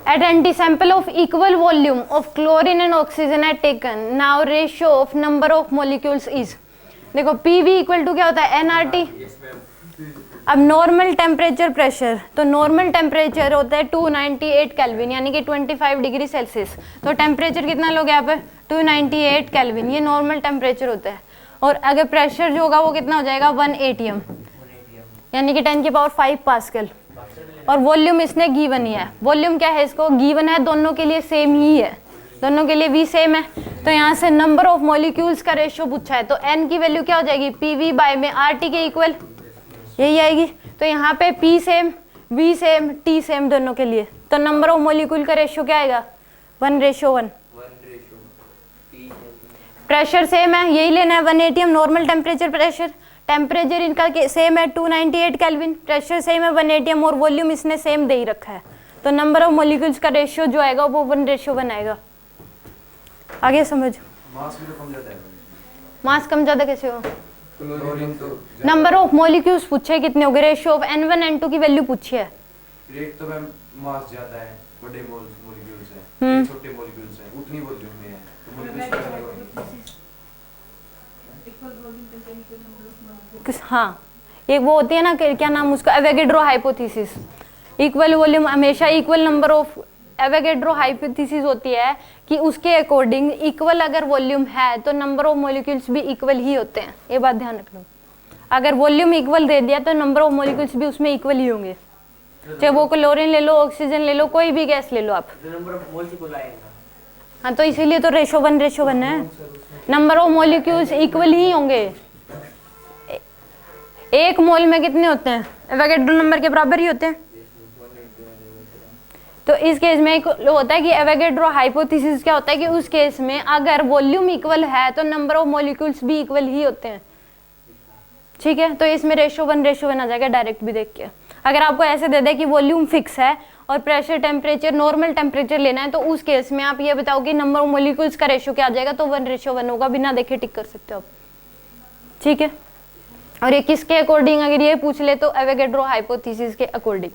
At anti-sample of equal volume of chlorine and oxygen are taken, now ratio of number of molecules is, देखो PV equal to क्या होता है nRT। अब normal temperature pressure, तो normal temperature होता है 298 kelvin यानी कि 25 डिग्री सेल्सियस। तो टेम्परेचर कितना लोगे यहाँ पे 298 केल्विन, ये नॉर्मल टेम्परेचर होता है। और अगर प्रेशर जो होगा वो कितना हो जाएगा 1 atm यानी कि 10 की पावर 5 पास्कल। और वॉल्यूम इसने गिवन ही है, वॉल्यूम क्या है इसको गिवन है, दोनों के लिए सेम ही है, दोनों के लिए भी सेम है। तो यहाँ से नंबर ऑफ मॉलिक्यूल्स का रेशियो पूछा है, तो n की वैल्यू क्या हो जाएगी PV बाय में RT के इक्वल यही आएगी। तो यहाँ पे P same, V same, T same दोनों के लिए, तो नंबर ऑफ मॉलिक्यूल का रेशियो क्या आएगा 1:1। प्रेशर सेम है, यही लेना है 1 atm normal temperature pressure. Temperature इनका सेम है 298 केल्विन, प्रेशर सेम है 1 atm और वॉल्यूम इसने सेम दे ही रखा है। तो नंबर ऑफ मॉलिक्यूल्स का रेशियो जो आएगा वो 1:1 आएगा। आगे समझ। मास कम ज्यादा कैसे हो, नंबर ऑफ मॉलिक्यूल्स पूछे कितने हो गए, रेशियो ऑफ N1 N2 की वैल्यू पूछी है। रेट तो मैम मास ज्यादा है, बड़े मॉलिक्यूल्स हैं, छोटे मॉलिक्यूल्स हैं, उतनी वॉल्यूम में है तो मॉलिक्यूल्स हाँ एक वो होती है ना क्या नाम उसका, एवोगैड्रो हाइपोथेसिस। इक्वल वॉल्यूम हमेशा equal number of, Avogadro hypothesis होती है कि उसके अकॉर्डिंग इक्वल अगर वॉल्यूम है तो नंबर ऑफ मॉलिक्यूल्स भी इक्वल ही होते हैं, ये बात ध्यान रख लो। अगर वॉल्यूम इक्वल दे दिया तो नंबर ऑफ मॉलिक्यूल्स भी उसमें इक्वल ही होंगे, चाहे वो क्लोरीन ले लो, ऑक्सीजन ले लो, कोई भी गैस ले लो आप। हाँ तो इसीलिए तो रेशो 1:1 है, नंबर ऑफ मॉलिक्यूल्स इक्वल ही होंगे। एक मोल में कितने होते हैं, एवोगैड्रो नंबर के बराबर ही होते हैं। तो इस केस में एक होता है कि एवोगैड्रो हाइपोथेसिस क्या होता है कि उस केस में अगर वॉल्यूम इक्वल है तो नंबर ऑफ मॉलिक्यूल्स भी इक्वल ही होते हैं, ठीक है। तो इसमें रेशो 1:1 आ जाएगा डायरेक्ट भी देख के। अगर आपको ऐसे दे दे कि वॉल्यूम फिक्स है और प्रेशर टेम्परेचर नॉर्मल टेम्परेचर लेना है, तो उस केस में आप ये बताओ कि नंबर ऑफ मॉलिक्यूल्स का रेशो क्या आ जाएगा, तो 1:1 होगा, बिना देखे टिक कर सकते हो आप, ठीक है। और ये किसके अकॉर्डिंग अगर ये पूछ ले तो एवोगैड्रो हाइपोथेसिस के अकॉर्डिंग।